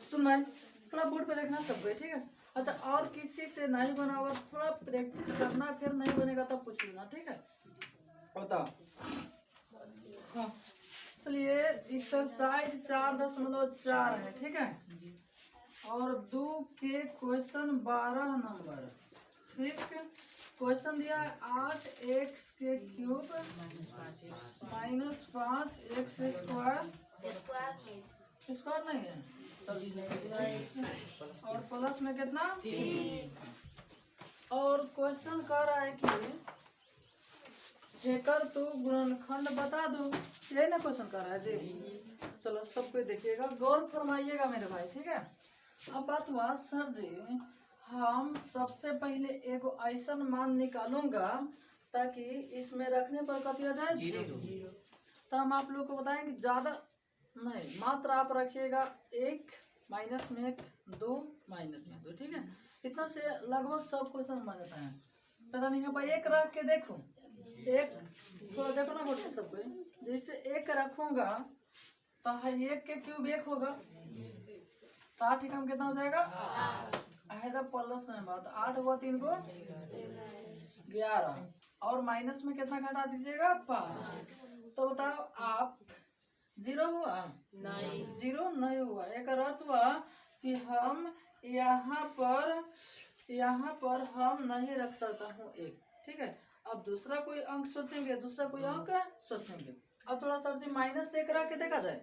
सुन भाई, थोड़ा बोर्ड पे देखना सबको, ठीक है। अच्छा, और किसी से नहीं बना होगा थोड़ा प्रैक्टिस करना, फिर नहीं बनेगा तब पूछ लेना, ठीक है। बताओ। हाँ चलिए, एक्सरसाइज 4.4 है, ठीक है। और 2 के क्वेश्चन 12 नंबर, ठीक। क्वेश्चन दिया है 8x के क्यूब -5x स्क्वायर, स्क्वायर नहीं है और प्लस में कितना 3। और क्वेश्चन कह रहा है कि ठेकर तो गुणनखंड बता दो, यही ना क्वेश्चन कर रहा है जी। चलो सबको देखिएगा, गौर फरमाइएगा मेरे भाई, ठीक है। अब बात हुआ सर जी, हम सबसे पहले एक ऐसा मान निकालूंगा ताकि इसमें रखने पर कती आ जाए 0। तो हम आप लोग को बताएंगे, ज्यादा नहीं, मात्र आप रखिएगा 1 माइनस में 1 2 माइनस में 2, ठीक है। इतना से लगभग सब क्वेश्चन बन जाता है। पता नहीं है भाई, एक रख के देखो, एक थोड़ा देखो ना बोलते सबको, जैसे एक रखूंगा तो है 1 के क्यूब 1 होगा, तो 8 एकम कितना हो जाएगा 8 है, प्लस में बात 8 हुआ 3 को 11, और माइनस में कितना घटा दीजिएगा 5। तो बताओ आप 0 हुआ नहीं, 0 नहीं हुआ। एक अर्थ हुआ कि हम यहाँ पर हम नहीं रख सकता हूँ 1, ठीक है। अब दूसरा कोई अंक सोचेंगे, दूसरा कोई अंक सोचेंगे। अब थोड़ा सा -1 रख के देखा जाए,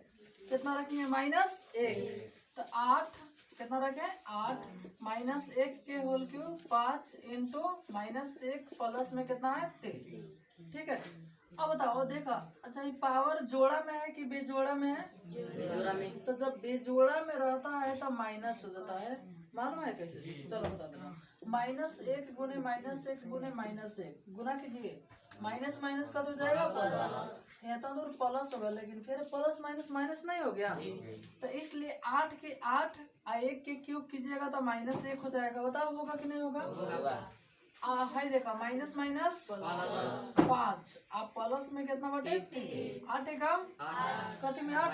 कितना रखेंगे -1, तो 8 कितना रखे 8 -1 के होल क्यूब 5 इंटू -1 प्लस में कितना है 3, ठीक है। अब बताओ देखा, अच्छा ये पावर जोड़ा में है कि बेजोड़ा में है? बेजोड़ा में। तो जब बेजोड़ा में रहता है तो माइनस हो जाता है, मालूम है कैसे? चलो बता देना। -1 गुने -1 गुने -1 गुना कीजिए, माइनस माइनस का तो जाएगा प्लस, तो प्लस होगा, लेकिन फिर प्लस माइनस माइनस नहीं हो गया। तो इसलिए 8 के 8 और 1 के क्यूब कीजिएगा तो -1 हो जाएगा। बताओ होगा कि नहीं होगा? है देखा, माइनस माइनस 5, आप प्लस में कितना बटे 3, 8 एकम कति में 8,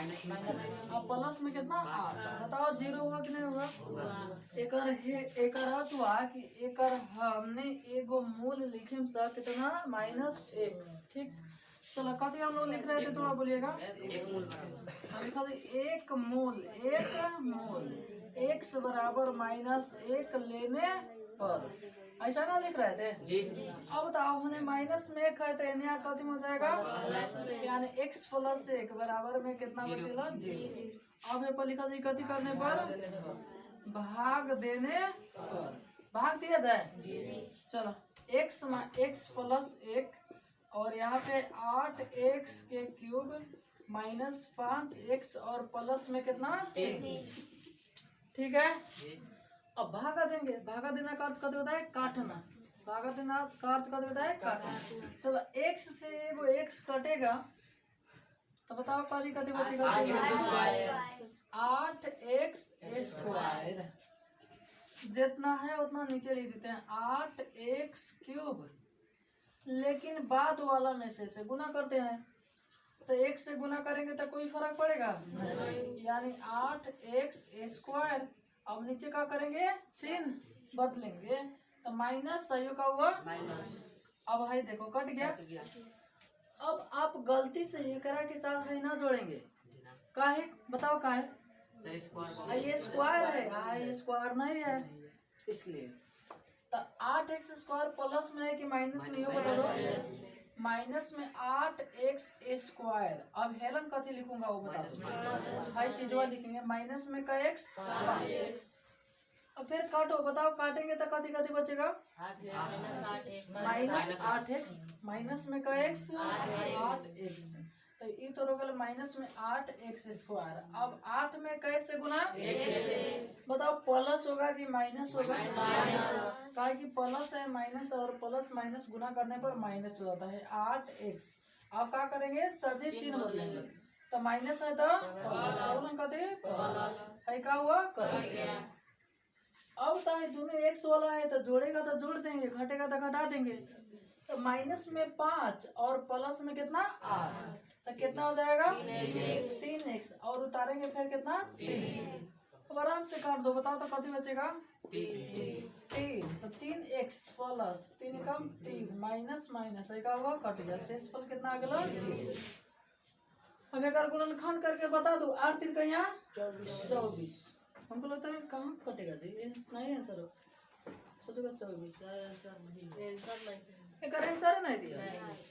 अब प्लस में कितना 8। बताओ 0 हुआ कि नहीं होगा? एक अर्थ हुआ कि एक हमने एगो मूल लिखे सर कितना -1, ठीक। चलो कति हम लोग लिख रहे थे, थोड़ा बोलिएगा। लिखा था 1 मूल x बराबर -1 लेने पर, ऐसा ना लिख रहे थे जी। अब बताओ हमने माइनस में 1 है तो यहाँ कति में हो जाएगा, यानी x + 1 बराबर में कितना बचेगा 0। अब यहाँ पर लिखा था कति करने पर, भाग देने पर, भाग दिया जाए। चलो x + 1 और यहाँ पे 8x के क्यूब -5x और प्लस में कितना 3, ठीक है। अब भागा देंगे, भागा देना का अर्थ कद होता है काटना, भागा देना का अर्थ कद होता है काटना। चलो x से एगो x कटेगा तो बताओ कदी कदी बचेगा 8x² जितना है उतना नीचे लिख देते हैं 8x³। लेकिन बाद वाला में से गुना करते हैं, तो 1 से गुना करेंगे तो कोई फर्क पड़ेगा नहीं, यानी 8x²। अब नीचे क्या करेंगे, चिन्ह बदलेंगे, तो माइनस सही का हुआ माइनस। अब है देखो कट गया। अब आप गलती से एकरा के साथ है ना जोड़ेंगे, काहे बताओ काहे? ये स्क्वायर है, ये स्क्वायर नहीं है, इसलिए। तो 8x² प्लस में है कि माइनस में, हो बता दो। माइनस में 8x²। अब हेलन कथी लिखूंगा वो बता दो, हाई चीजवा लिखेंगे, माइनस में का x 5x। अब फिर काटो, बताओ काटेंगे तो कथी कथी बचेगा, -8x, माइनस में का x 8x, तो ये तो रोगल माइनस में 8x²। अब 8 में कैसे गुना, बताओ प्लस होगा कि माइनस होगा? कहा कि प्लस है माइनस, और प्लस माइनस गुना करने पर माइनस हो जाता है 8x। अब क्या करेंगे, सभी चिन्ह बदलेंगे, तो माइनस है तो प्लस है, क्या हुआ कर। अब तो दोनों x वाला है तो जोड़ेगा तो जोड़ देंगे, घटेगा तो घटा देंगे। तो माइनस में 5 और प्लस में कितना 8, तो कितना हो जाएगा 3x, और उतारेंगे फिर कितना 3। अब आराम से काट दो, बताओ तो कति बचेगा 3। तो 3x प्लस 3 कम 3 माइनस माइनस एक हुआ कट गया, शेषफल कितना आ गया 0। अब एक गुणनखंड करके बता दो, 8 3 का यहाँ 24। हमको लगता है कहाँ कटेगा जी, नहीं आंसर हो सोचेगा 24 एक आंसर नहीं दिया।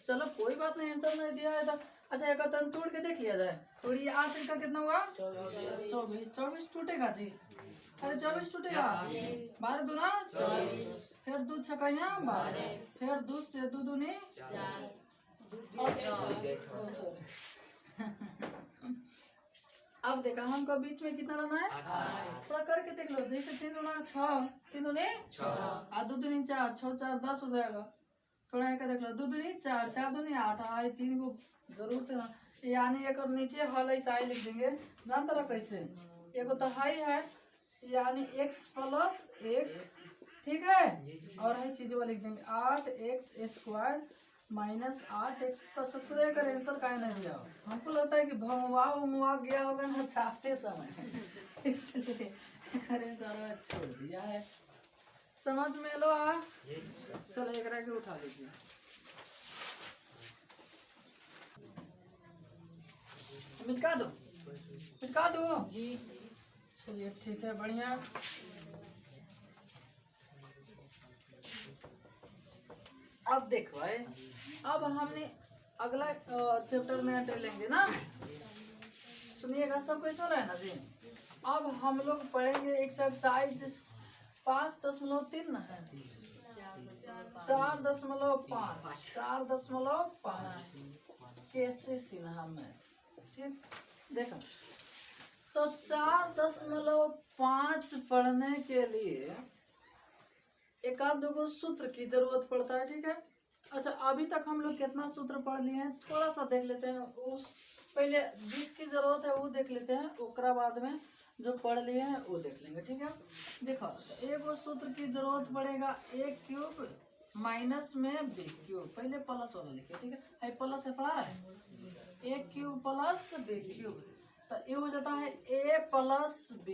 चलो कोई बात नहीं, आंसर नहीं दिया है तो अच्छा एक तन तोड़ के देख लिया जाए। थोड़ी 8 3 का कितना हुआ 24। 24 टूटेगा जी, अरे 24 टूटेगा, 12 दूना 24, फिर 2 छक्का यहाँ 12, फिर 2 से 2 दूनी 4। अब देखा हमको बीच में कितना लाना है, थोड़ा करके देख लो। जैसे 3 दूना 6, 3 दूनी 6, 2 दूनी 4, 6 4 10 हो जाएगा। थोड़ा एक देख लो, 2 दूनी 4, 4 दूनी 8, 3 को जरूरत है ना, यानी एक और नीचे हल ऐसा ही लिख देंगे। जानते रहो कैसे, एक तो हाई है यानी x प्लस 1, ठीक है, और है चीज वो लिख देंगे 8x स्क्वायर माइनस 8x। तो सबसे का आंसर का नहीं दिया, हमको लगता है कि भंगवा गया होगा ना छापते समय, इसलिए आंसर छोड़ दिया है। समझ में लो चलो एक रह के उठा लीजिए। मिटका दो जी, चलिए ठीक है, बढ़िया। अब देखो भाई, अब हमने अगला चैप्टर में एंट्री लेंगे ना, सुनिएगा सब कोई सुन रहा है ना जी। अब हम लोग पढ़ेंगे एक्सरसाइज 5.3 ना है 4.5 कैसे सिन्हा में, ठीक। देखो तो 4.5 पढ़ने के लिए एक आध दो सूत्र की जरूरत पड़ता है, ठीक है। अच्छा अभी तक हम लोग कितना सूत्र पढ़ लिए हैं थोड़ा सा देख लेते हैं। उस पहले जिसकी जरूरत है वो देख लेते हैं, ओकरा बाद में जो पढ़ लिए हैं वो देख लेंगे, ठीक है। देखो एक सूत्र की जरूरत पड़ेगा a क्यूब माइनस में b क्यूब, पहले प्लस वाला लिखिए, ठीक है। प्लस है पढ़ा है, a cube plus b cube, तो ये हो जाता है a plus b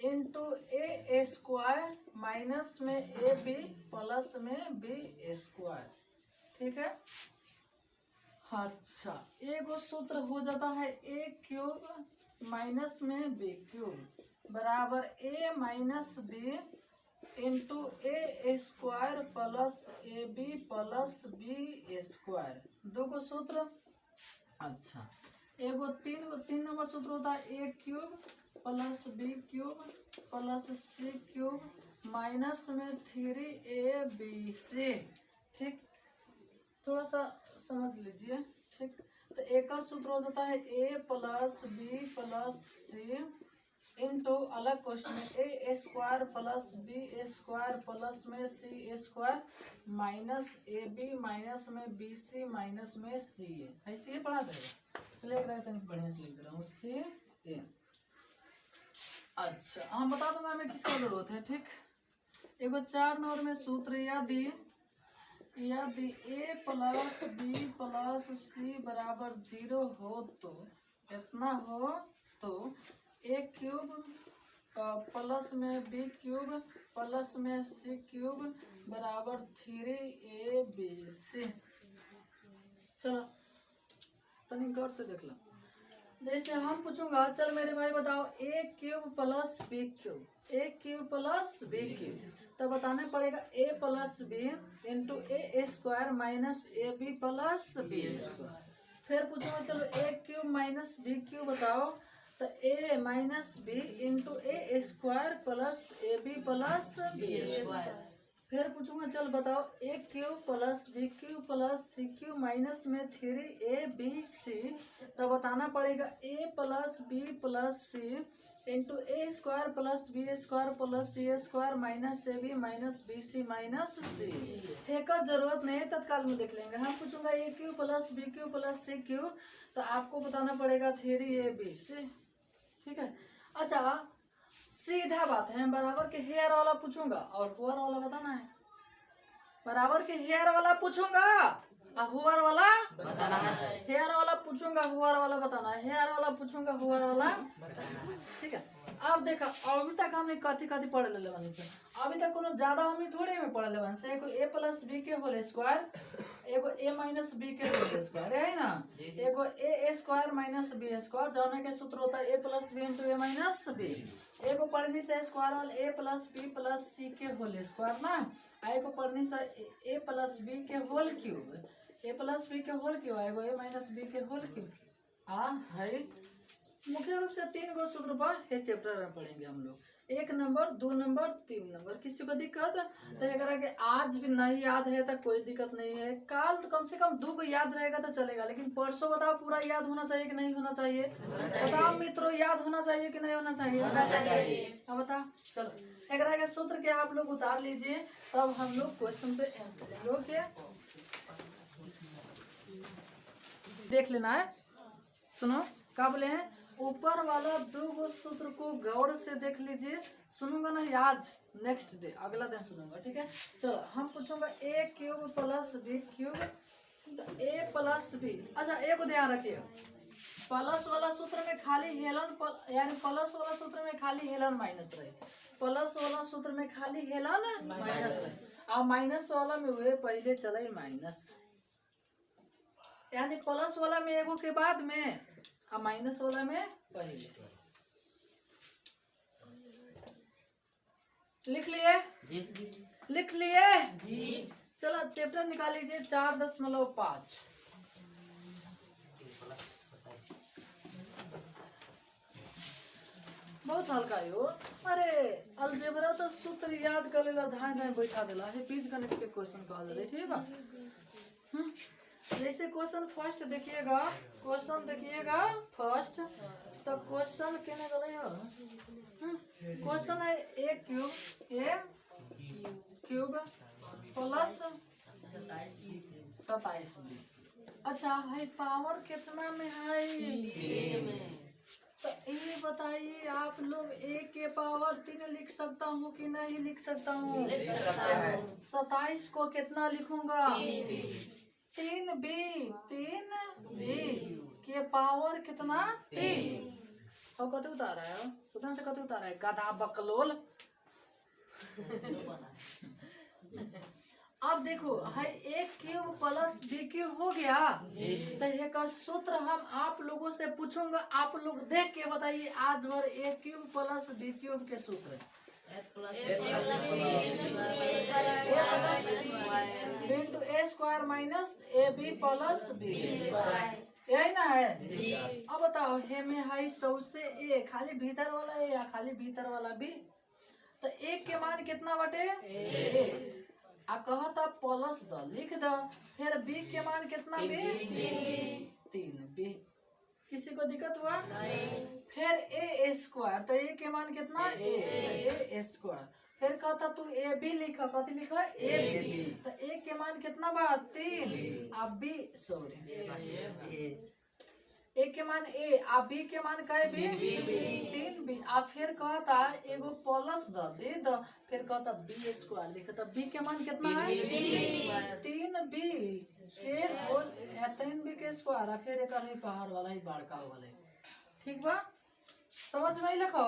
into a square minus में ए बी प्लस में बी स्क्वायर, ठीक है। अच्छा एक सूत्र हो जाता है a क्यूब माइनस में b क्यूब बराबर a minus b into a square plus a b plus b square, दो को सूत्र। अच्छा एगो 3 नंबर सूत्र होता है a cube plus b cube plus c cube minus में 3ab, ठीक। थोड़ा सा समझ लीजिए, ठीक। तो एक और सूत्र हो जाता है a plus b plus c into अलग क्वेश्चन में a square plus b square plus में c square minus a b minus में बी सी माइनस में सी ए, ऐसे ही पढ़ा देगा। चलिए बढ़िया से लिख रहा हूँ सी ए। अच्छा हम बता दूंगा हमें किसका जरूरत है, ठीक। एगो 4 नंबर में सूत्र यदि a प्लस बी प्लस सी बराबर 0 हो तो इतना हो तो a क्यूब प्लस में b क्यूब प्लस में c क्यूब बराबर 3ab। चलो तनिक गौर से देख लो। जैसे हम पूछूंगा, चल मेरे भाई बताओ a cube plus b cube, a cube plus b cube, तो बताना पड़ेगा a plus b into a square minus a b plus b square. फिर पूछूंगा चलो a cube minus b cube बताओ, तो a minus b into a square plus a b plus b square. फिर पूछूंगा चल बताओ a cube plus b cube plus c cube minus में 3abc, तो बताना पड़ेगा a plus b plus c into a square plus b square plus c square minus a b minus b c minus c. एक जरूरत नहीं है, तत्काल में देख लेंगे। हम पूछूंगा a cube plus b cube plus c cube, तो आपको बताना पड़ेगा 3abc, ठीक है। अच्छा सीधा बात है, बराबर के हेयर वाला पूछूंगा और हुआर वाला बताना है। बराबर के हेयर वाला पूछूंगा हुआर वाला बताना है, हेयर वाला पूछूंगा हुआर वाला बताना है, हेयर वाला पूछूंगा हुआर वाला ठीक है। अब देखा अभी तक हमने कथी कथी पढ़ ले बन से, अभी तक कोनो ज्यादा हमने थोड़े में पढ़ ले बन से। एगो a प्लस बी के होल स्क्वायर, एगो a माइनस बी के होल स्क्वायर है ना, एगो a square minus b square जौन के सूत्र होता है a plus b into a minus b. एगो पढ़नी से स्क्वायर वाल a plus b plus c के होल स्क्वायर ना, एगो पढ़नी से a प्लस बी के whole cube, a plus b के होल क्यूब, एगो a माइनस बी के होल क्यूब। है मुख्य रूप से 3 गो सूत्र पर ये चैप्टर में पढ़ेंगे हम लोग, 1 नंबर 2 नंबर 3 नंबर। किसी को दिक्कत तो अगर के आज भी नहीं याद है तो कोई दिक्कत नहीं है, काल तो कम से कम 2 को याद रहेगा तो चलेगा, लेकिन परसों बताओ पूरा याद होना चाहिए कि नहीं होना चाहिए? बताओ मित्रों, याद होना चाहिए कि नहीं होना चाहिए? अब बताओ चलो अगर के सूत्र के आप लोग उतार लीजिए, तब हम लोग क्वेश्चन पे ओके देख लेना है। सुनो क्या बोले हैं, ऊपर वाला 2 गो सूत्र को गौर से देख लीजिए। सुनूंगा ना आज नेक्स्ट डे अगला दिन सुनूंगा, ठीक है। चलो हम पूछूंगा a cube plus b cube, तो a प्लस बी। अच्छा एक ध्यान रखिए, प्लस वाला सूत्र में खाली हेलन यानी प्लस वाला सूत्र में खाली हेलन माइनस रहे, प्लस वाला सूत्र में खाली हेलन माइनस रहे, और माइनस वाला में हुए पहले चले माइनस, यानी प्लस वाला में एगो के बाद में और माइनस वाला में पहले। लिख लिए? लिख लिए? चलो चैप्टर निकाल लीजिए 4.5। बहुत हल्का है वो। अरे अलजेब्रा तो सूत्र याद कर लेला, धाए धाए बैठा देला है, बीजगणित के क्वेश्चन कहल रहे, ठीक है। जैसे क्वेश्चन फर्स्ट देखिएगा, क्वेश्चन देखिएगा फर्स्ट, तो क्वेश्चन कहने वाला है क्वेश्चन है a क्यूब प्लस 27। अच्छा है पावर कितना में है? 3 में। तो ये बताइए आप लोग a के पावर 3 लिख सकता हूँ कि नहीं लिख सकता हूँ? 27 को कितना लिखूंगा? 3b के पावर कितना? 3। और कते उतारा है? उधर से कते उतारा है? गधा बकलोल। अब देखो है a cube plus b cube हो गया, तो एक सूत्र हम आप लोगों से पूछूंगा, आप लोग देख के बताइए आज भर a cube plus b cube के सूत्र into a square minus a b plus b, यही ना है? अब बताओ हे में है सबसे a खाली भीतर वाला a या खाली भीतर वाला b, तो a के मान कितना बटे? a आ कहता प्लस द लिख द, फिर b के मान कितना? b 3b। किसी को दिक्कत हुआ? फिर a स्क्वायर, तो a के मान कितना? a square. फिर कहता तू ए बी लिखा, कथी लिखा? A B. तो a के मान कितना बा? 3। अब b सॉरी a के मान a, आ b के मान का है? b 3b। आ फिर कहता एगो प्लस दे द, फिर कहता b स्क्वायर लिखा, तो b के मान कितना है? 3b के होल 3b के स्क्वायर, फिर एक ही पहाड़ वाला ही बड़का वाला, ठीक बा? समझ में ही लिखो।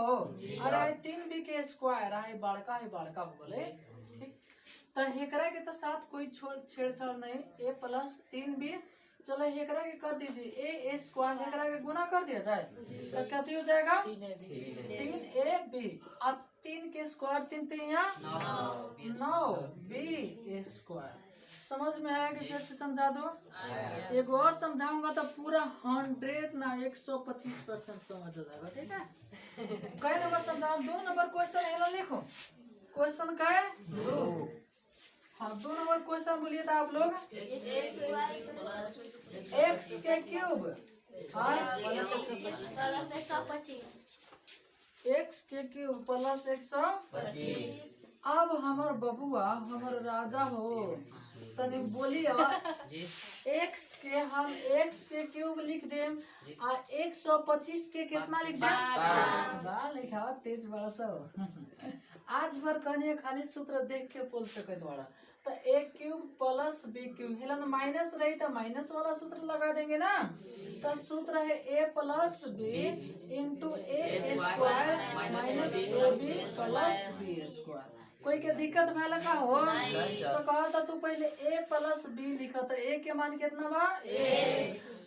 अरे 3b के स्क्वायर है बड़का हो गए, ठीक। तो हेकरा के तो साथ कोई छेड़छाड़ नहीं, a प्लस 3b। चलो हेकरा के कर दीजिए a स्क्वायर, हेकरा के गुना कर दिया जाए तो कितनी हो जाएगा? 3ab। अब 3 के स्क्वायर 3 3 9b स्क्वायर। समझ में आया कि फिर से समझा दो? एक और समझाऊंगा तो पूरा 100 ना 125% समझ आ जाएगा, ठीक है। कई नंबर समझाओ? 2 नंबर क्वेश्चन है, लिखो क्वेश्चन का है 2। हाँ 2 नंबर क्वेश्चन बोलिए तो आप लोग। x के क्यूब x के क्यूब प्लस 125। अब हमार बबुआ हमार राजा हो, तनी बोलिए x के हम x के क्यूब लिख देम, आ 125 के कितना लिख देम? लिखा तेज बड़ा सा आज भर कहने खाली सूत्र देख के बोल सके बड़ा। तो a cube plus b cube हेलन माइनस रही तो माइनस वाला सूत्र लगा देंगे ना। तो सूत्र है a plus b into a square minus a b plus b square. कोई के दिक्कत भला का हो तो कहा था तू पहले a प्लस बी लिखा तो a के मान कितना बा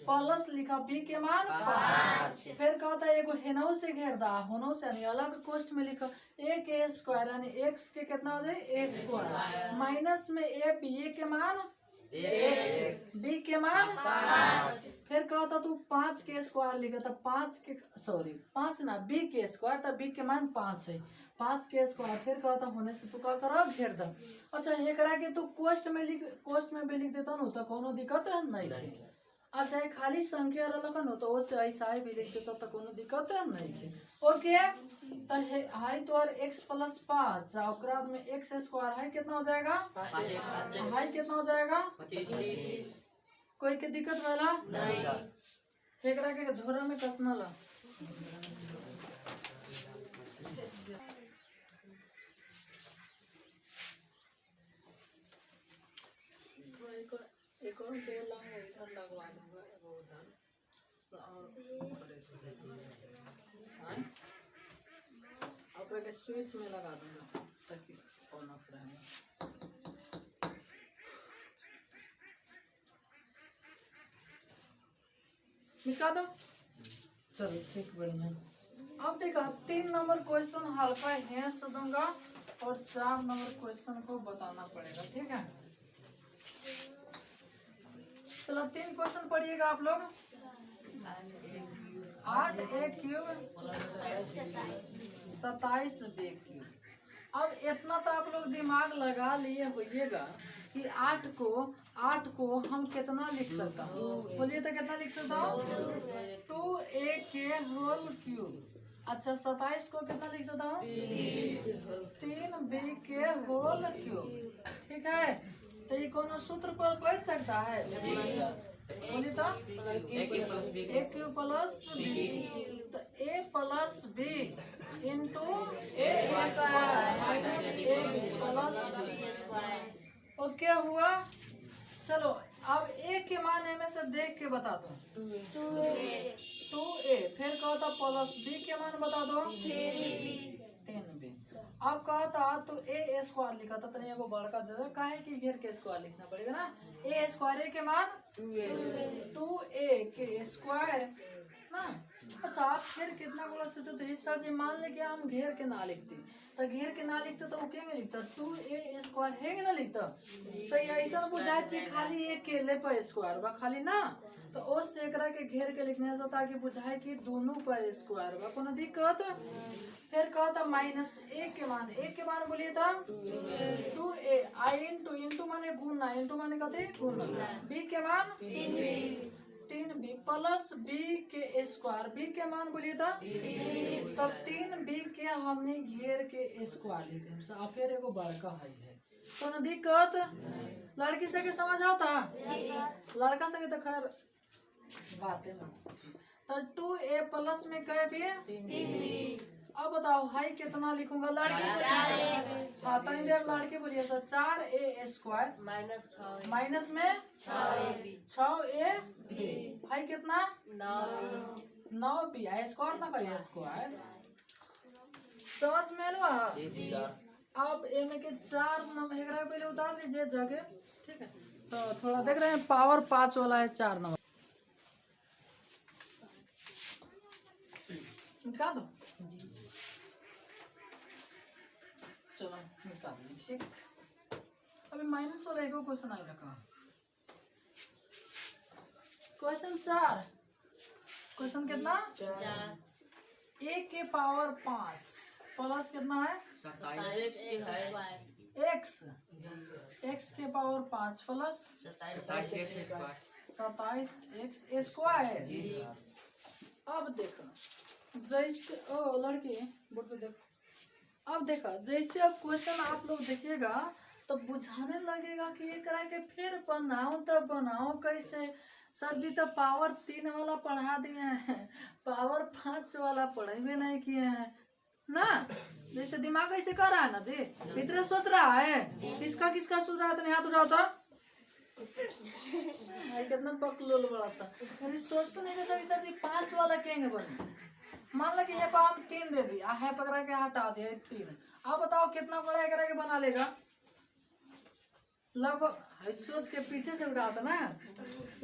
प्लस लिखा b के मान 5। फिर कहा था एगो हेनौ से घेर दा होनो से यानी अलग कोष्ठ में लिखो a के स्क्वायर यानी x के कितना हो जाए a स्क्वायर माइनस में a के मान b के मान 5। फिर कहा था तू 5 के स्क्वायर लिखा था 5 के सॉरी 5 ना b के स्क्वायर तो b के मान 5 है 5 के स्क्वायर। फिर कहा था होने से तू का करा घेर दा। अच्छा ये करा के तू कोष्ठ में भी लिख देता ना तो कोनो दिक्कत नहीं थी। अच्छा ये खाली संख्या रहल न तो ओसे ऐसा ही भी लिख देता तो कोनो दिक्कत नहीं थी। ओके तो हाई तो और x प्लस 5 ओकरा में x स्क्वायर है कितना हो जाएगा हाई कितना हो जाएगा 25। कोई के दिक्कत वाला नहीं। एकरा के झोरा में कसना ला एक और बोला है इधर लगवा दूंगा वो उधर और के स्विच में लगा दूंगा ताकि ऑन ऑफ रहे। निकाल दो चलो ठीक बढ़िया। अब देखो 3 नंबर क्वेश्चन हल्का हिंट दूंगा और 4 नंबर क्वेश्चन को बताना पड़ेगा ठीक है। चलो 3 क्वेश्चन पढ़िएगा आप लोग। 8a cube 27b cube. अब इतना तो आप लोग दिमाग लगा लिए होइएगा कि 8 को हम कितना लिख सकता हूँ बोलिए तो कितना लिख सकता हूँ 2a के होल क्यूब। अच्छा 27 को कितना लिख सकता हूँ 3b के होल क्यूब ठीक है। तो ये कोनो सूत्र पर पढ़ सकता है बोलिए तो a क्यूब प्लस b तो a plus b into a square minus a plus b square. और क्या हुआ चलो अब a के मान में से देख के बता दो 2a फिर कहा था प्लस b के मान बता दो 3b। अब कहा था तो ए स्क्वायर लिखा था तने एगो बड़का दे दो काहे कि घेर के स्क्वायर लिखना पड़ेगा ना। ए स्क्वायर के मान 2a के स्क्वायर ना। अच्छा आप फिर कितना गोला सोचो तो इस सर जी मान ले क्या हम घेर के ना लिखते तो घेर के ना लिखते तो क्या लिखता 2a स्क्वायर है ना लिखता तो ये ऐसा बुझाए कि खाली एक केले पर स्क्वायर बा खाली ना तो उस एकरा के घेर के लिखने से ताकि बुझाए कि दोनों पर स्क्वायर बा कोनो दिक्कत। फिर कहा था माइनस a के मान बोलिए था 2a आई इंटू माने गुना इंटू माने कहते गुना b के मान 3b प्लस b के स्क्वायर b के मान बोलिए था तब 3b के हमने घेर के स्क्वायर लिख दिया। फिर एगो बड़का है कोनो दिक्कत लड़की से के समझ आता लड़का से तो खैर बातें मत तो 2a प्लस में कहे भी अब बताओ हाई कितना लिखूंगा लड़की हाँ तनी देर लड़के बोलिए सर 4a स्क्वायर माइनस में 6a हाई कितना 9b आई स्क्वायर ना करिए स्क्वायर समझ में लो। अब ए में के 4 नंबर एकरा पहले उतार लीजिए जगह ठीक है। तो थोड़ा देख रहे हैं पावर 5 वाला है 4 नंबर निकाल दो चलो निकाल दी ठीक। अभी माइनस वाला एक क्वेश्चन आएगा कहाँ क्वेश्चन 4 क्वेश्चन कितना 4 a के पावर 5 प्लस कितना है 27x के पावर 5 प्लस 27x स्क्वायर। अब देखो जैसे ओ लड़की बोर्ड पे देखो अब देखो जैसे अब क्वेश्चन आप लोग देखिएगा तो बुझाने लगेगा कि ये करा के फिर बनाओ तो बनाओ कैसे सर जी तो पावर 3 वाला पढ़ा दिए हैं पावर 5 वाला पढ़े भी नहीं किए हैं ना। जैसे दिमाग ऐसे कर रहा है ना जी, भीतर सोच रहा है किसका किसका सोच रहा है, तो हाथ उठाओ तो कितना बकलोल बड़ा सा। यदि सोच तो नहीं रहा सर जी 5 वाला केंगे बने। मान लो कि ये पाम 3 दे दी, है पकड़ा के हटा दिया 3। अब बताओ कितना बड़ा एकरा के बना लेगा, लगभग सोच के पीछे से उठाता ना,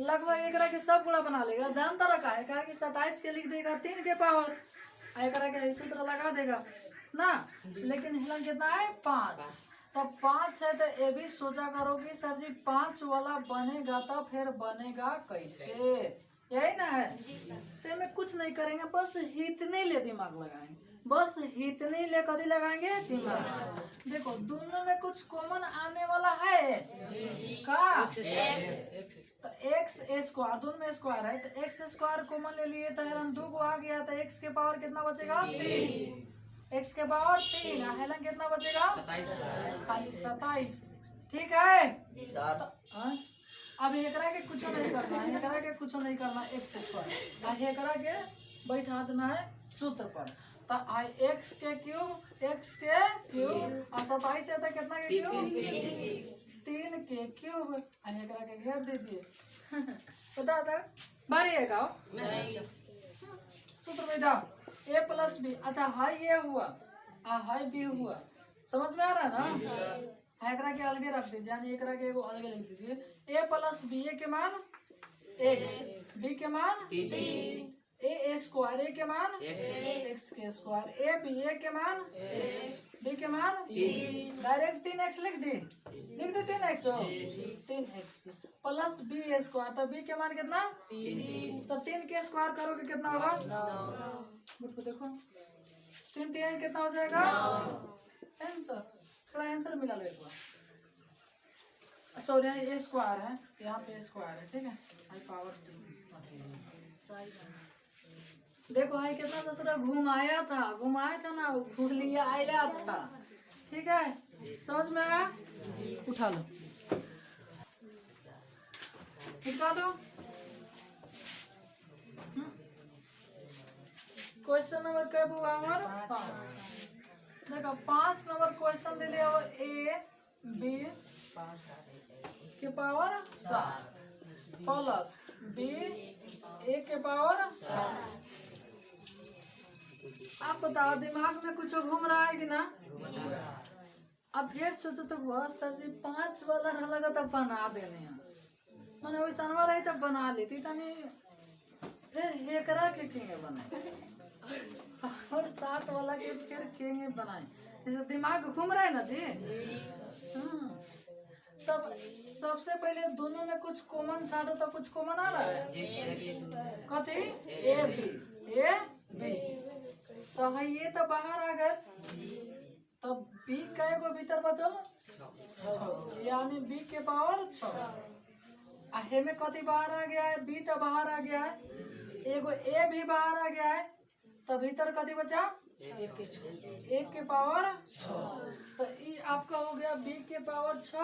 लगभग एकरा के सब गुणा बना लेगा। जानता रखा है कहा कि 27 के लिख देगा 3 के पावर, एकरा के सूत्र लगा देगा ना। लेकिन हिलन कितना है 5, तो 5 है तो ये भी सोचा करो कि सर जी 5 वाला बनेगा तो फिर बनेगा कैसे, यही ना है। तो में कुछ नहीं करेंगे, बस इतने ले दिमाग लगाएंगे, बस इतने ले कभी लगाएंगे दिमाग। देखो दोनों में कुछ कॉमन आने वाला है का, तो एक्स स्क्वायर, दोनों में स्क्वायर है तो एक्स स्क्वायर कॉमन ले लिए तो हेलन 2 को आ गया, तो एक्स के पावर कितना बचेगा 3, एक्स के पावर 3, हेलन कितना बचेगा खाली 27। ठीक है तो, अब एकरा के कुछ नहीं करना है, एकरा के कुछ नहीं करना, एक्स स्क्वायर एकरा के बैठा देना है सूत्र पर। तो एक्स के क्यूब और 27 है तो कितना के क्यूब 3 के क्यूब, एकरा के घेर दीजिए। बता था बारी है का सूत्र बैठाओ a प्लस बी। अच्छा हाई ए हुआ हाई बी हुआ, समझ में आ रहा है ना। एकरा के अलगे रख दीजिए, यानी एकरा के एगो अलगे लिख दीजिए। a प्लस बी, ए के मान x, बी के मान ए स्क्वायर, ए के मान एक्स के स्क्वायर, ए बी, ए के मान बी के मान डायरेक्ट 3x लिख दी 3x हो 3x प्लस बी स्क्वायर, तो बी के मान कितना 3, तो 3 के स्क्वायर करोगे कितना होगा 9। देखो 3 3 कितना हो जाएगा आंसर, थोड़ा आंसर मिला लो एक बार। सॉरी ये स्क्वायर है, यहाँ पे स्क्वायर है, ठीक है आई पावर 3। देखो हाई कितना दूसरा घुमाया था ना, घूम लिया आया था, ठीक है समझ में आया। उठा लो उठा दो। क्वेश्चन नंबर क्या हुआ हमारा 5। देखो 5 नंबर क्वेश्चन दे दिया ए बी के पावर 7 प्लस बी ए के पावर 7। आप बताओ दिमाग में कुछ घूम रहा है कि ना। अब फिर सोचो तो बहुत सर जी 5 वाला लगा तब बना देने, मैंने वैसा वाला ही तब बना लेती तनी, फिर एकरा के किंगे बनाए और 7 वाला के फिर किंगे बनाए, जैसे दिमाग घूम रहा है ना जी। तब सबसे पहले दोनों में कुछ कॉमन छाड़ो तो कुछ कॉमन आ रहा है कथी ए बी, तो है ये तो बाहर आ गए, तब बी का एगो भीतर बचल 6, यानी बी के पावर 6। हे में कथी बाहर आ गया है, बी तो बाहर आ गया है, एगो ए भी बाहर आ गया है, तो भीतर कथी बचा 1 के पावर 6। तो ये आपका हो गया बी के पावर 6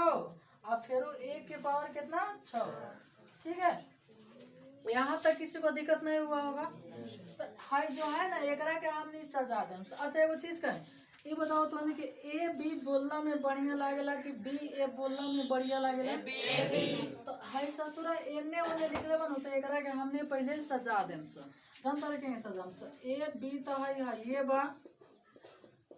और फिर ए के पावर कितना 6, ठीक है। यहाँ तक किसी को दिक्कत नहीं हुआ होगा। तो हाई जो है ना एकरा के हमने सजा दें। अच्छा एगो चीज कहें, ये बताओ तो कि ए बी बोलना में बढ़िया लागेला कि बी ए बोलना में बढ़िया लागेला। तो हाई ससुरा एने ओने लिखले बन होता एकरा के हमने पहले सजा देम से जानता रखेंगे सजाम से ए बी तो है ये बा,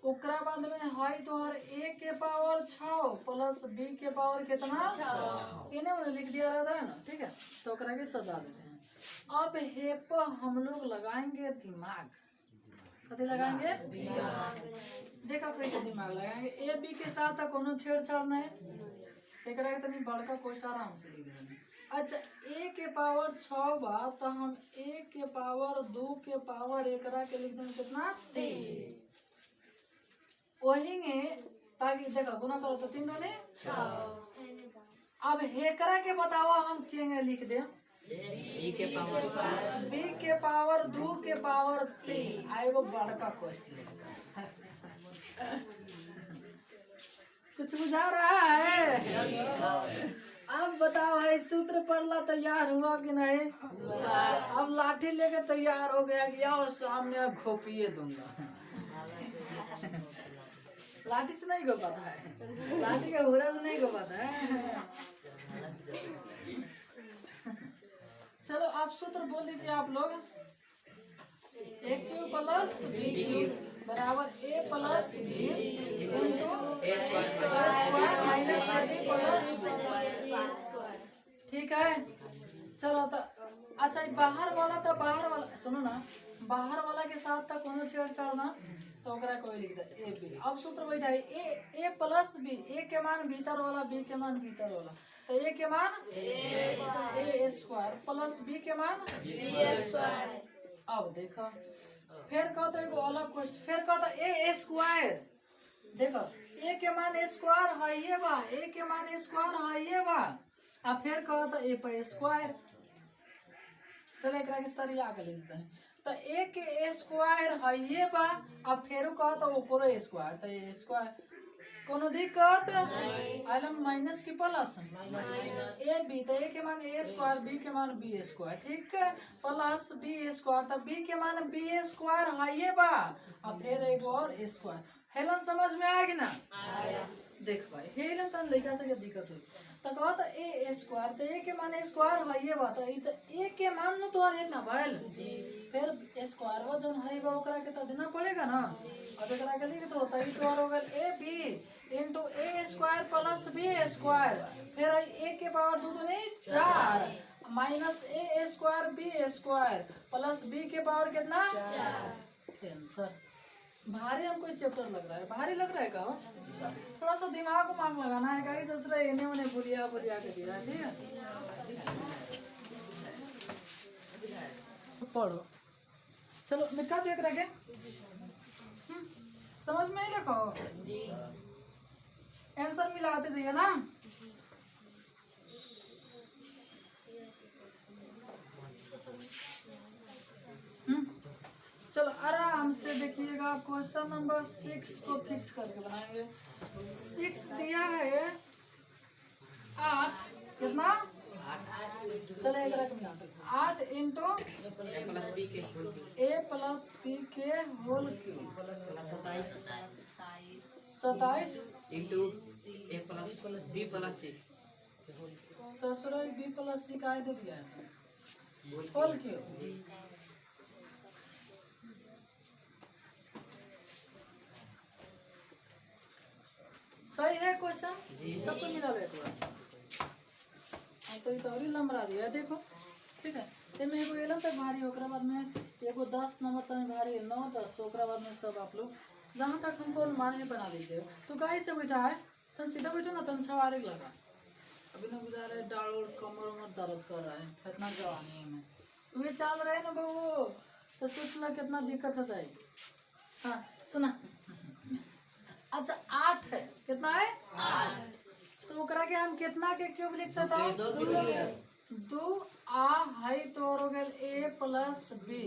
ओकरा बाद में हाई तो हर ए के पावर 6 प्लस बी के पावर कितना 6, इन्हें उन्हें लिख दिया रहता है ना, ठीक है। तो ओकरा के सजा देते हैं। अब हे पर हम लोग लगाएंगे दिमाग, कथी लगाएंगे दिमाग। देखा कैसे दिमाग लगाएंगे, ए बी के साथ कोनो छेड़छाड़ नहीं, एकरा के तनी बड़का कोष्ट आराम से लिख देंगे। अच्छा ए के पावर 6 बा तो हम ए के पावर 2 के पावर एकरा के लिख देंगे कितना 3, वही में ताकि देखो गुना करो तो 3 दूनी 6। अब हेकरा के बताओ हम क्या लिख दे बी के पावर 2 के पावर 3 आएगो बड़का क्वेश्चन कुछ बुझा रहा है। अब बताओ है सूत्र पढ़ला तैयार हुआ कि नहीं, अब लाठी लेके तैयार हो गया कि आओ सामने घोपिए दूंगा। लाठी से नहीं घो पाता है, लाठी का हुरा से नहीं को पता है। चलो आप सूत्र बोल दीजिए आप लोग। A cube plus b cube बराबर a plus b into square minus a b plus. ठीक है चलो तो अच्छा बाहर वाला तो बाहर वाला सुनो ना, बाहर वाला के साथ तक कोनो छेड़छाड़ ना तो ओकरा कोई लिख दे ए बी। अब सूत्र बैठाई ए प्लस बी, ए के मान भीतर वाला बी के मान भीतर वाला, तो ए के मान ए स्क्वायर प्लस बी के मान बी स्क्वायर। अब देखो फिर कहते एगो अलग क्वेश्चन, फिर कहता ए स्क्वायर, देखो ए के मान ए स्क्वायर है ये बा, ए के मान ए स्क्वायर है ये बा, अब फिर कहता ए पे स्क्वायर। चलो एकरा के सरिया के लिख दें, तो ए के स्क्वायर है ये बा, अब फिर कहता ओकरो स्क्वायर, तो ए स्क्वायर कोनो दिक्कत आलम माइनस की प्लस ए बी, तो ए के मान ए स्क्वायर बी के मान बी स्क्वायर, ठीक है प्लस बी स्क्वायर, तो बी के मान बी स्क्वायर है ये बा, अब फिर एक और स्क्वायर। हेलन समझ में आएगी ना? देख भाई हेलन तन लड़का से क्या दिक्कत हुई, तो कहता ए स्क्वायर, तो ए के मान ए स्क्वायर है ये बा, तो ए के मान नु तो एक ना भइल, फिर स्क्वायर वा जन है बा ओकरा के तो देना पड़ेगा ना। अब एकरा के लिख दो, तो ई तो हो गल a b into a square plus b square, फिर ए के पावर दो दूनी 4 minus a square b square plus b के पावर कितना 4। आंसर भारी हमको चैप्टर लग रहा है, भारी लग रहा है का? थोड़ा सा दिमाग को मांग लगाना है, कहीं सोच रहे इन्हें उन्हें भूलिया भूलिया के दिया, ठीक है पढ़ो। चलो मिटा देख रखे समझ में ही लिखो, आंसर मिलाते जाइए ना। चलो आराम से देखिएगा, क्वेश्चन नंबर 6 को फिक्स करके बनाएंगे। 6 दिया है 8 कितना, चलो एक रकम 8 इंटू ए प्लस बी के होल क्यूब 27 इंटू ए प्लस बी प्लस सी, ससुराल बी प्लस सी का दे दिया है होल क्यूब। सही है क्वेश्चन, सब तो मिला है पूरा। तो ये तो और लंबरा दिया है देखो, ठीक है ते में एगो 11 तक भारी, ओकरा बाद में एगो 10 नंबर तक भारी 9 10, ओकरा बाद में सब आप लोग जहाँ तक हमको माने बना दीजिए। तो गाय से बैठा है तन सीधा बैठो ना, तन छवारे लगा, अभी ना बुझा रहे डाल और कमर उमर दर्द कर रहा है इतना जवानी में, तुम्हें चल रहे ना बहू, तो सोच ला कितना दिक्कत हो जाएगी। हाँ सुना, अच्छा 8 है, कितना है 8, तो ओकरा के हम कितना के क्यूब लिख सकते हैं 2 आ है तो और हो गल ए प्लस बी,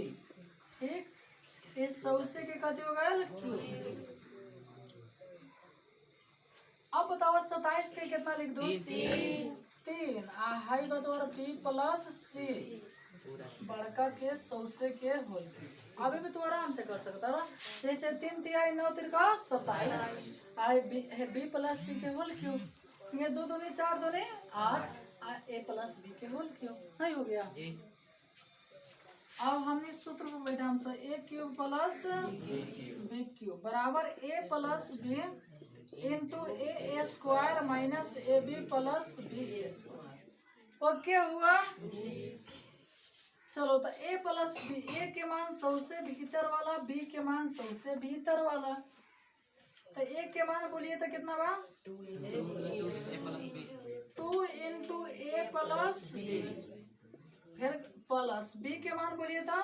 ठीक इस 100 से के कथी हो गल क्यूब। अब बताओ 27 के कितना लिख दूं 3 आ है तो और बी प्लस सी बड़का के 100 से के होल क्यूब। अभी भी तू आराम से कर सकता है, जैसे 3 तिहाई 9 तिरका 27 आई बी प्लस सी के होल क्यूब, ये 2 दूनी 4 दूनी 8 ए प्लस बी के होल क्यूब नहीं हो गया जी। अब हमने सूत्र में बैठा हम सब a cube plus b cube बराबर a plus b into a square minus a b plus b square. Okay हुआ, चलो तो ए प्लस बी, ए के मान 100 से भीतर वाला, बी के मान 100 से भीतर वाला, तो ए के मान बोलिए तो कितना बा 2 इंटू ए प्लस बी, फिर प्लस बी के मान बोलिए तो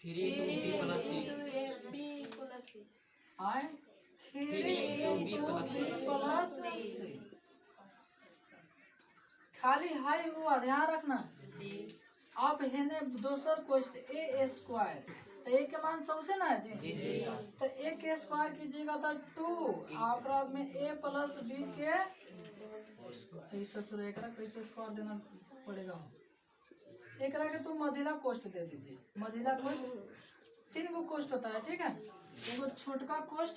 3 इंटू बी प्लस सी। खाली हाई हुआ ध्यान रखना। अब है दोसर क्वेश्चन ए स्क्वायर, तो ए के मान 100 से ना है जी, तो ए के स्क्वायर कीजिएगा तो 2 में ए प्लस बी के कैसे स्क्वायर देना पड़ेगा, एकरा के तुम मझिला कोष्ट दे दीजिए। मझिला कोष्ट 3 गो कोष्ट होता है, ठीक है, एगो छोटका कोष्ट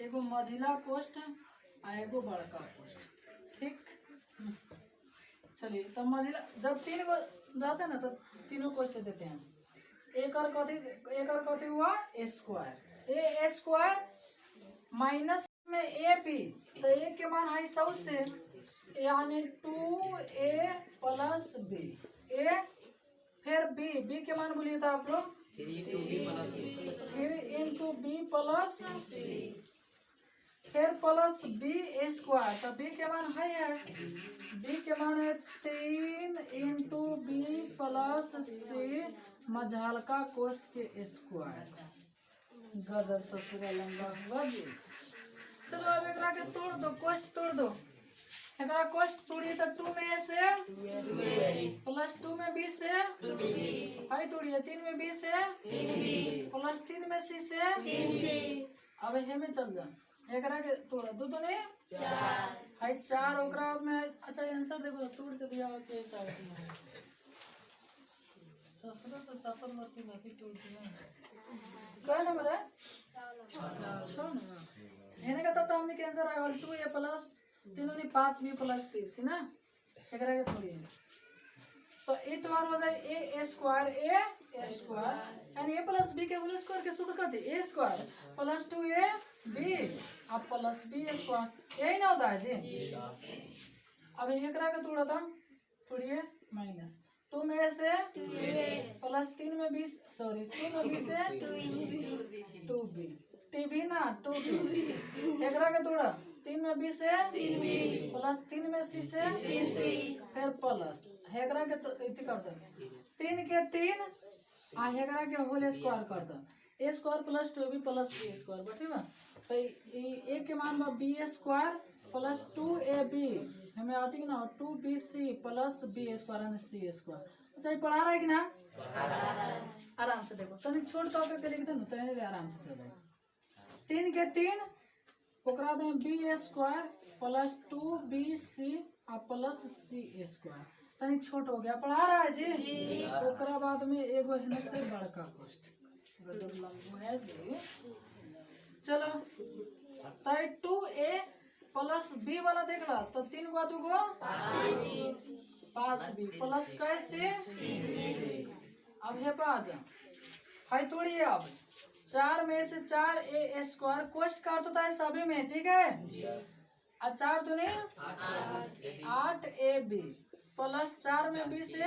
एगो मझिला कोष्ठ आ एगो बड़का कोष्ठ। ठीक, चलिए तो मझिला जब 3 गो रहते ना तो तीनों कोष्ठ देते हैं। एक और कथी हुआ स्क्वायर, ए स्क्वायर माइनस में ए बी, तो ए के मान है 100 से, यानी 2a प्लस बी, ए फिर बी के मान बोलिए था आप लोग 3 इंटू बी प्लस सी, फिर प्लस बी स्क्वायर, तो बी के मान है बी के मान है 3 इंटू बी प्लस सी मझालका कोष्ठ के स्क्वायर। गजब ससुरा लंबा हुआ जी। चलो अब एकरा के तोड़ दो, कोष्ठ तोड़ दो। एकरा कोष्ठ तोड़िए तो 2 में ए से प्लस 2 में बी से, हाई तोड़िए 3 में बी से प्लस 3 में सी से, अब हे में चल जा। एकरा के तोड़ा 2 दूनी 4, हाई 4 ओकरा में। अच्छा आंसर देखो तोड़ के दिया के हिसाब से ससुरा तो सफल मती तोड़ दिया। क्या नंबर है 6 ना, हेने का तो हमने के आंसर आ गल 2a प्लस 3 5 b प्लस 3 ना। एकरा के थोड़ी तो ए तुम्हारा हो जाए ए स्क्वायर यानी ए प्लस बी के होल स्क्वायर के सूत्र कथी ए स्क्वायर प्लस 2a b अब प्लस b स्क्वायर, यही ना होता है जी। अब एकरा के तोड़ा था थोड़िए माइनस 2 में से प्लस 3 में 20, सॉरी 2 में 20 से 2b टीबी ना 2b, एकरा के तोड़ा 3 में 20 से प्लस 3 में सी से फिर प्लस हेकरा के इति कर दो 3 के 3 आ हेकरा के होल स्क्वायर कर दो a square plus 2b plus b square बैठी बा। तो ए के मान बा b स्क्वायर प्लस 2ab हमें आती ना 2bc प्लस b स्क्वायर यानी c स्क्वायर। अच्छा ये पढ़ा रहा है कि ना, आराम से देखो तनिक छोड़ के लिख दे ना, आराम से चल जाए। 3 के 3 ओकरा दे बी स्क्वायर प्लस 2bc आ प्लस सी स्क्वायर, तनी छोट हो गया। पढ़ा रहा है जी। ओकरा बाद में एगो हिने से बड़का कोष्ठ, गजब लंबू है जी। चलो ताई 2a प्लस b वाला देख रहा तो 3 गो 2 गो 5b प्लस कैसे अब हे पा जा हाई तोड़िए। अब 4 में से 4a स्क्वायर कोष्ठ काट होता है सभी में, ठीक है। और 4 दूनी 8ab प्लस 4 में b से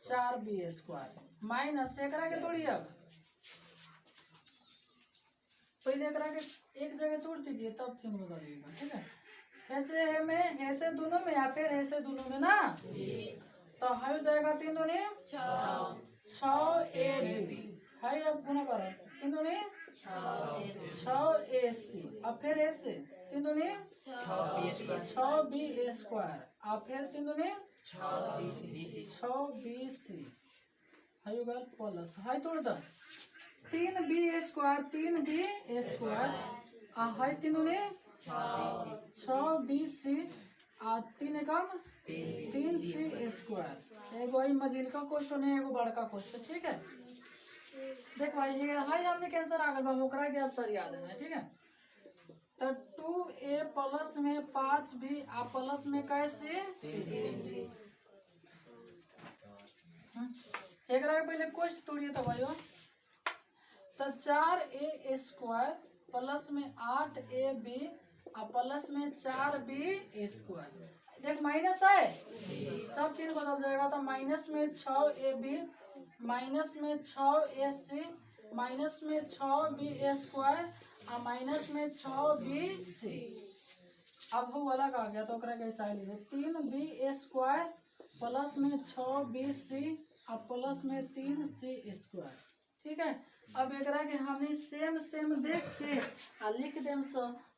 4b स्क्वायर माइनस एकरा के तोड़िए। अब पहले एकरा के एक जगह तोड़ दीजिए तब चिन्ह बदलिएगा, ठीक है। ऐसे में ऐसे दोनों में या फिर ऐसे दोनों में ना, तो हो जाएगा 3 दूनी 6ab हाई। अब गुना करो 3 दूनी 6ac अब फिर ऐसे 3 दूनी 6b स्क्वायर अब फिर 3 दूनी 6bc हाई होगा प्लस हाई तोड़ दो 3b स्क्वायर हाई 3 दूनी 6bc 3 कम 3c स्क्वायर। एगो ही मझिल का क्वेश्चन है, एगो बड़का क्वेश्चन, ठीक है। देख भाई ये हाई हमने कैंसर आ गया होकरा के अब सर याद है, ठीक है। तो 2a प्लस में 5b आ प्लस में कैसे एकरा के पहले क्वेश्चन तोड़िए तो भाइयों। तो 4a स्क्वायर प्लस में 8ab आ प्लस में 4b स्क्वायर, देख माइनस है सब चीज बदल जाएगा। तो माइनस में 6ab माइनस में 6ac माइनस में 6b स्क्वायर और माइनस में 6bc। अब वो अलग आ गया तो कैसा लीजिए 3b स्क्वायर प्लस में 6bc और प्लस में 3c स्क्वायर, ठीक है। अब एकरा के हमने सेम देख के आ लिख देम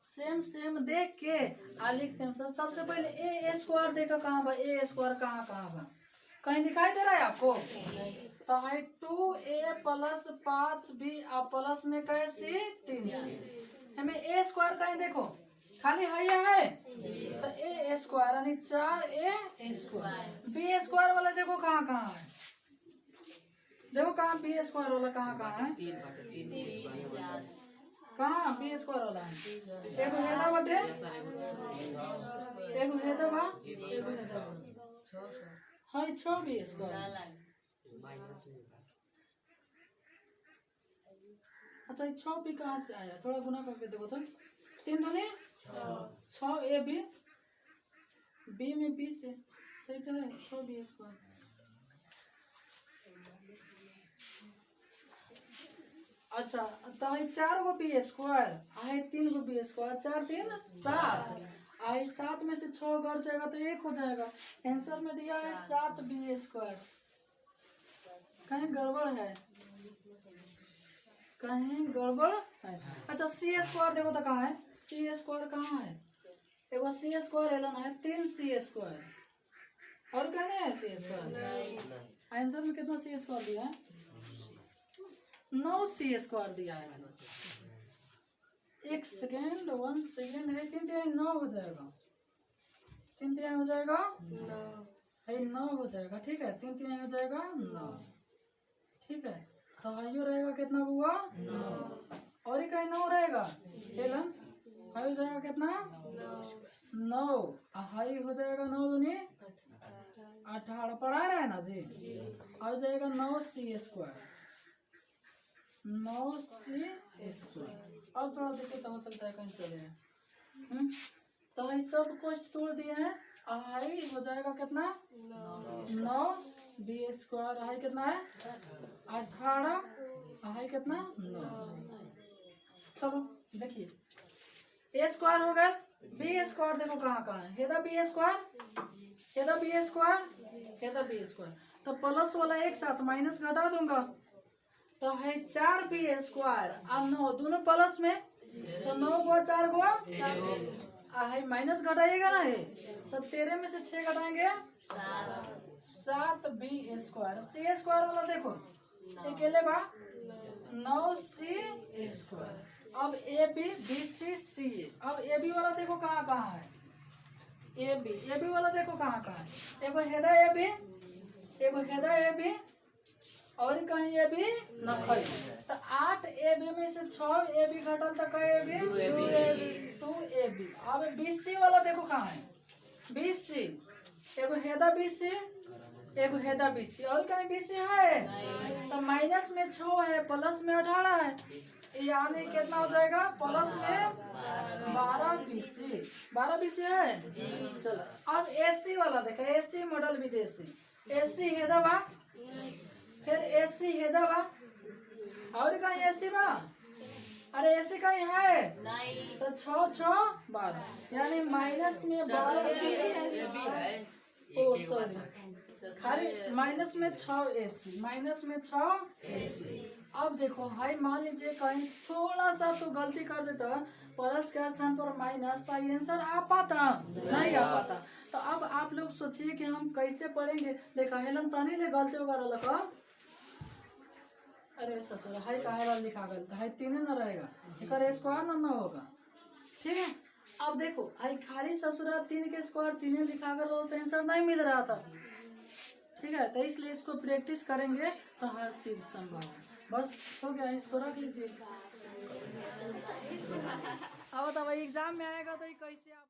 सेम देख के आ लिख देम सबसे पहले ए स्क्वायर देखो कहाँ बा, ए स्क्वायर कहाँ बा कहीं दिखाई दे रहा है आपको। तो है 2a प्लस 5b आ प्लस में कैसे 3c हमें ए स्क्वायर कहीं देखो खाली है तो ए स्क्वायर यानी 4a स्क्वायर। बी स्क्वायर वाला देखो कहाँ है, देखो कहाँ बी स्क्वायर वाला कहाँ है कहाँ बी स्क्वायर वाला है? एगो हेदा बटे एगो हेदा बा एगो हेदा बा हाय 6 बी स्क्वायर। अच्छा ये 6 बी कहाँ से आया? थोड़ा गुना करके देखो तो। 3 दूनी 6 ए बी, बी में बी से सही तो है 6 बी स्क्वायर। अच्छा तो है 4 गो बी स्क्वायर, है 3 गो बी स्क्वायर, 4 3 7, आई 7 में से 6 घट जाएगा तो 1 हो जाएगा। आंसर में दिया है 7 बी स्क्वायर। कहीं गड़बड़ है, कहीं गड़बड़ है। अच्छा सी स्क्वायर देखो तो कहाँ है? सी स्क्वायर कहाँ है? एगो सी स्क्वायर एलन है 3 सी स्क्वायर, और कहने है सी स्क्वायर। आंसर में कितना सी स्क्वायर दिया है? 9 सी स्क्वायर दिया है। 1 सेकेंड 1 सेकेंड है 3 3 9 हो जाएगा, 3 3 हो जाएगा 9 हो जाएगा। ठीक है 3 3 हो जाएगा 9। ठीक है तो हाइयो रहेगा कितना हुआ 9, और ही कहीं 9 रहेगा हेलन, हाई हो जाएगा कितना 9, हाई हो जाएगा 9 दूनी 18 पढ़ा रहे हैं ना जी। हो जाएगा 9 सी स्क्वायर, 9 सी स्क्वायर। अब थोड़ा देखिए तो हो सकता है कहीं चले हैं। तो ये सब कोष्ट तोड़ दिए हैं, हाई हो जाएगा कितना 9 बी स्क्वायर, हाई कितना है 18, हाई कितना 9। चलो देखिए ए स्क्वायर हो गया, बी स्क्वायर देखो कहाँ कहाँ है, हेदा बी स्क्वायर, हेदा बी स्क्वायर, हेदा बी स्क्वायर। तो प्लस वाला एक साथ माइनस घटा दूंगा तो है 4 बी स्क्वायर और 9 दोनों प्लस में, तो 9 को 4 को है माइनस घटाइएगा ना ये, तो 13 में से 6 घटाएंगे 7 बी स्क्वायर। सी स्क्वायर वाला देखो अकेले बा 9 सी स्क्वायर। अब ए बी बी सी सी, अब ए बी वाला देखो कहाँ कहाँ है, ए बी वाला देखो कहाँ कहाँ है। एगो हेदा ए बी, एगो हेदा ए बी, और कहीं ए बी न खई। तो 8 ए बी में से 6 ए बी घटल तो कई ए बी 2 ए बी। अब बी सी वाला देखो कहाँ है, बी सी एगो हेदा बी सी, एगो हेदा बी सी, और कहीं बी सी है तो माइनस में 6 है प्लस में 18 है, यानी कितना हो जाएगा प्लस में 12 बी सी, 12 बी सी है। चलो अब एसी वाला देखो, एसी मॉडल विदेशी, एसी हेदा बा, फिर एसी हेदा बा, और कहीं एसी बा, अरे एसी कहीं है तो 6 6 12, यानी माइनस में 12 ओ सॉरी खाली माइनस में 6 एसी, माइनस में 6 एसी। अब देखो हाई मान लीजिए कहीं थोड़ा सा तो गलती कर देता प्लस के स्थान पर माइनस, तो आंसर आ पाता नहीं आ पाता। तो अब आप लोग सोचिए कि हम कैसे पढ़ेंगे। देखा हेलम तानी ले गलती वगैरह लगा, अरे ससुर हाई कहा लिखा गया तो हाई 3 न रहेगा, एक स्क्वायर न होगा। ठीक है अब देखो हाई खाली ससुरा 3 के स्क्वायर 3 लिखा कर तो आंसर नहीं मिल रहा था। ठीक है तो इसलिए इसको प्रैक्टिस करेंगे तो हर चीज संभव है। बस हो गया, इसको रख लीजिए। अब तो भाई एग्जाम में आएगा तो कैसे आप